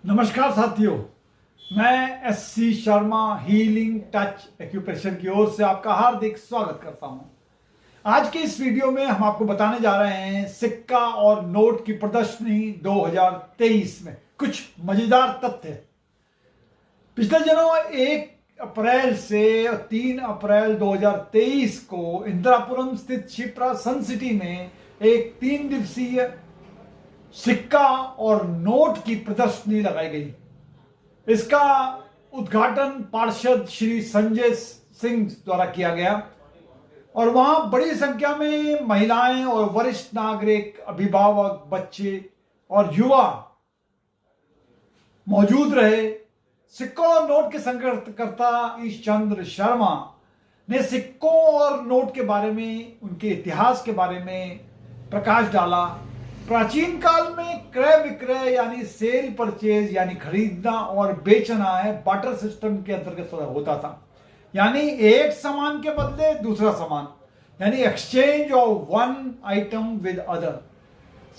नमस्कार साथियों, मैं SC Sharma healing touch acupressure की ओर से आपका हार्दिक स्वागत करता हूं। आज के इस वीडियो में हम आपको बताने जा रहे हैं सिक्का और नोट की प्रदर्शनी 2023 में कुछ मजेदार तथ्य। पिछले दिनों 1 अप्रैल से 3 अप्रैल 2023 को इंदिरापुरम स्थित शिप्रा सन सिटी में एक 3 दिवसीय सिक्का और नोट की प्रदर्शनी लगाई गई। इसका उद्घाटन पार्षद श्री संजय सिंह द्वारा किया गया और वहां बड़ी संख्या में महिलाएं और वरिष्ठ नागरिक, अभिभावक, बच्चे और युवा मौजूद रहे। सिक्कों और नोट के संग्रहकर्ता ईश चंद्र शर्मा ने सिक्कों और नोट के बारे में, उनके इतिहास के बारे में प्रकाश डाला। प्राचीन काल में क्रय विक्रय यानी सेल परचेज यानी खरीदना और बेचना है बार्टर सिस्टम के अंतर्गत होता था, यानी एक सामान के बदले दूसरा सामान, यानी exchange of one item with other.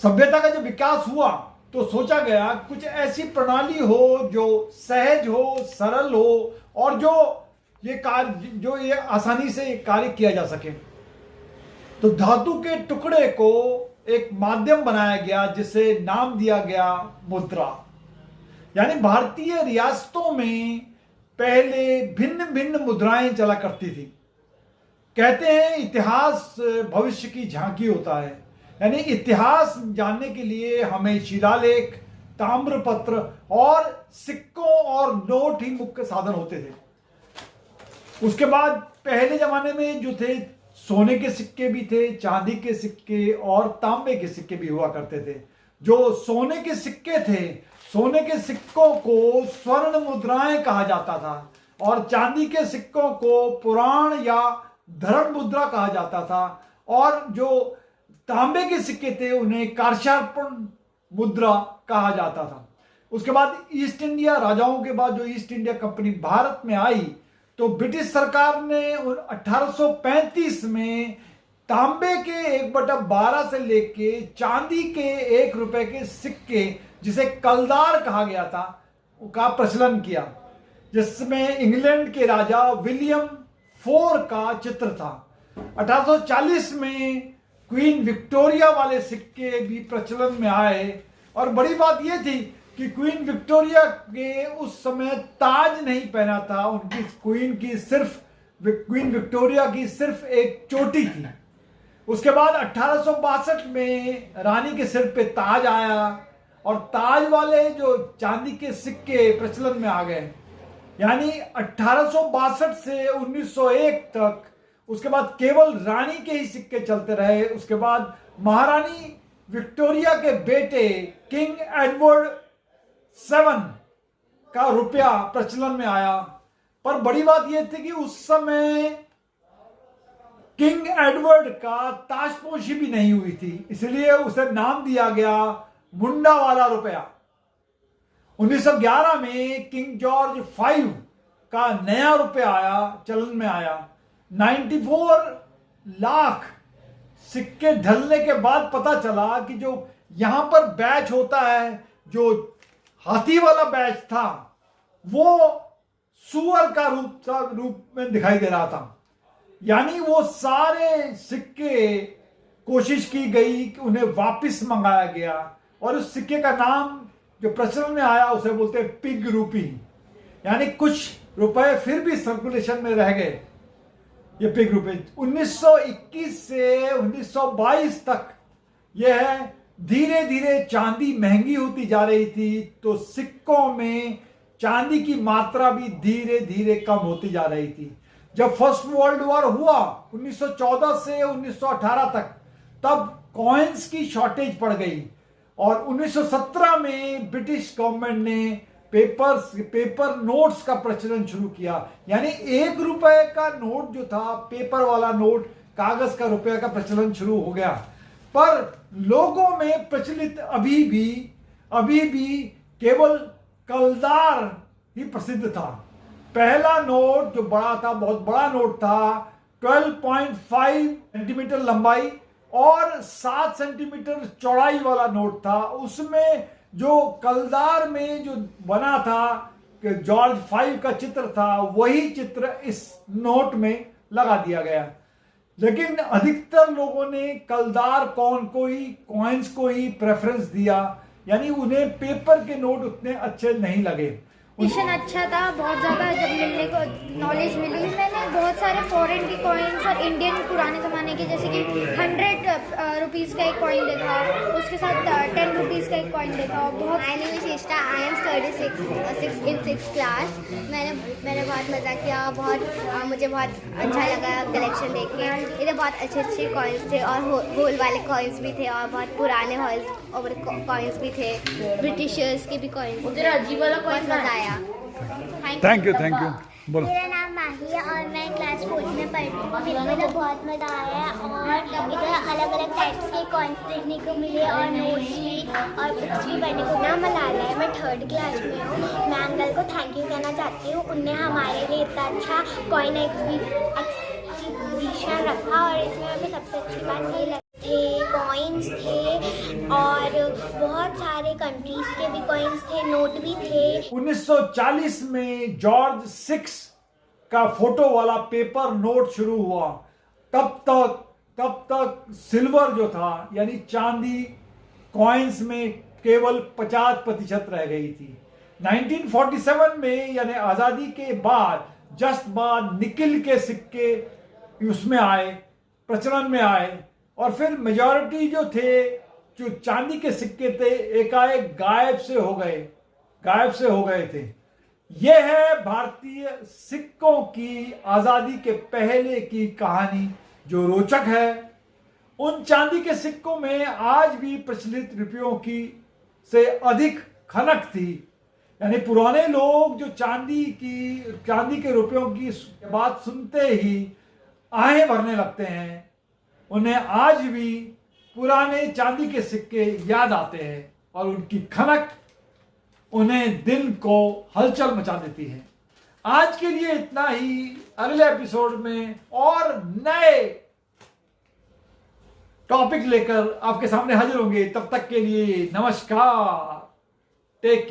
सभ्यता का जब विकास हुआ तो सोचा गया कुछ ऐसी प्रणाली हो जो सहज हो, सरल हो और जो ये आसानी से कार्य किया जा सके। तो धातु के टुकड़े को एक माध्यम बनाया गया जिसे नाम दिया गया मुद्रा। यानी भारतीय रियासतों में पहले भिन्न भिन्न मुद्राएं चला करती थी। कहते हैं इतिहास भविष्य की झांकी होता है, यानी इतिहास जानने के लिए हमें शिलालेख, ताम्रपत्र और सिक्कों और नोट ही मुख्य साधन होते थे। उसके बाद पहले जमाने में जो थे सोने के सिक्के भी थे, चांदी के सिक्के और तांबे के सिक्के भी हुआ करते थे। जो सोने के सिक्के थे, सोने के सिक्कों को स्वर्ण मुद्राएं कहा जाता था और चांदी के सिक्कों को पुराण या धरण मुद्रा कहा जाता था और जो तांबे के सिक्के थे उन्हें कार्षार्पण मुद्रा कहा जाता था। उसके बाद ईस्ट इंडिया राजाओं के बाद जो ईस्ट इंडिया कंपनी भारत में आई तो ब्रिटिश सरकार ने 1835 में तांबे के 1/12 से लेके चांदी के 1 रुपए के सिक्के, जिसे कलदार कहा गया था, का प्रचलन किया, जिसमें इंग्लैंड के राजा विलियम IV का चित्र था। 1840 में क्वीन विक्टोरिया वाले सिक्के भी प्रचलन में आए और बड़ी बात यह थी कि क्वीन विक्टोरिया के उस समय ताज नहीं पहना था। उनकी क्वीन विक्टोरिया की सिर्फ एक चोटी थी। उसके बाद 1862 में रानी के सिर पे ताज आया और ताज वाले जो चांदी के सिक्के प्रचलन में आ गए, यानी 1862 से 1901 तक। उसके बाद केवल रानी के ही सिक्के चलते रहे। उसके बाद महारानी विक्टोरिया के बेटे किंग एडवर्ड 7 का रुपया प्रचलन में आया। पर बड़ी बात यह थी कि उस समय किंग एडवर्ड का ताजपोशी भी नहीं हुई थी, इसलिए उसे नाम दिया गया मुंडा वाला रुपया। 1911 में किंग जॉर्ज 5 का नया रुपया आया, चलन में आया। 94 लाख सिक्के ढलने के बाद पता चला कि जो यहां पर बैच होता है, जो हाथी वाला बैच था, वो सुअर का रूप में दिखाई दे रहा था। यानी वो सारे सिक्के कोशिश की गई कि उन्हें वापस मंगाया गया और उस सिक्के का नाम जो प्रचलन में आया उसे बोलते हैं पिग रूपी। यानी कुछ रुपए फिर भी सर्कुलेशन में रह गए, ये पिग रूपी। 1921 से 1922 तक यह धीरे धीरे चांदी महंगी होती जा रही थी, तो सिक्कों में चांदी की मात्रा भी धीरे धीरे कम होती जा रही थी। जब फर्स्ट वर्ल्ड वॉर हुआ 1914 से 1918 तक, तब कॉइन्स की शॉर्टेज पड़ गई और 1917 में ब्रिटिश गवर्नमेंट ने पेपर नोट्स का प्रचलन शुरू किया। यानी 1 रुपए का नोट जो था, पेपर वाला नोट, कागज का रुपया का प्रचलन शुरू हो गया। पर लोगों में प्रचलित अभी भी केवल कलदार ही प्रसिद्ध था। पहला नोट जो बड़ा था, बहुत बड़ा नोट था, 12.5 सेंटीमीटर लंबाई और 7 सेंटीमीटर चौड़ाई वाला नोट था। उसमें जो कलदार में जो बना था जॉर्ज 5 का चित्र था, वही चित्र इस नोट में लगा दिया गया। लेकिन अधिकतर लोगों ने कलदार कॉइन्स को ही प्रेफरेंस दिया, यानी उन्हें पेपर के नोट उतने अच्छे नहीं लगे। मिशन अच्छा था बहुत ज़्यादा। जब मिलने को नॉलेज मिली, मैंने बहुत सारे फॉरेन के कॉइन्स और इंडियन पुराने ज़माने के, जैसे कि 100 रुपीज़ का एक कॉइन देखा, उसके साथ 10 रुपीज़ का एक कॉइन देखा। बहुत माय नेम इज चेष्टा, I am study in 6th class. मैंने बहुत मज़ा किया, मुझे बहुत अच्छा लगा कलेक्शन देख के। इधर बहुत अच्छे अच्छे कॉइन्स थे और होल वाले कॉइन्स भी थे और बहुत पुराने और कॉइन्स भी थे, ब्रिटिशर्स के भी कॉइन्स। अजीब वाला कॉइन मज़ा आया। थैंक यू बोलो। मेरा नाम माही है और मैं क्लास 4 में पढ़ती हूँ। मुझे बहुत मज़ा आया और इधर अलग अलग टाइप्स के कॉइन्स देखने को मिले और नोट्स भी और बुक्स भी पढ़ने को। नाम मलाला है, मैं 3rd क्लास में हूँ। मैं अंकल को थैंक यू कहना चाहती हूँ, उनने हमारे लिए इतना अच्छा कॉइन एग्जीबिशन रखा और इसमें हमें सबसे अच्छी बात ये लगी कॉइन्स थे और बहुत सारे कंट्रीज के भी कॉइन्स थे, नोट भी थे। 1940 में जॉर्ज 6 का फोटो वाला पेपर नोट शुरू हुआ। तब तक सिल्वर जो था, यानी चांदी, कॉइन्स में केवल 50% रह गई थी। 1947 में, यानी आजादी के बाद जस्ट बाद, निकिल के सिक्के उसमें आए, प्रचलन में आए और फिर मेजॉरिटी जो चांदी के सिक्के थे एकाएक गायब से हो गए थे। यह है भारतीय सिक्कों की आजादी के पहले की कहानी, जो रोचक है। उन चांदी के सिक्कों में आज भी प्रचलित रुपयों की से अधिक खनक थी, यानी पुराने लोग जो चांदी के रुपयों की बात सुनते ही आहें भरने लगते हैं। उन्हें आज भी पुराने चांदी के सिक्के याद आते हैं और उनकी खनक उन्हें दिल को हलचल मचा देती है। आज के लिए इतना ही। अगले एपिसोड में और नए टॉपिक लेकर आपके सामने हाजिर होंगे। तब तक के लिए नमस्कार, टेक केयर।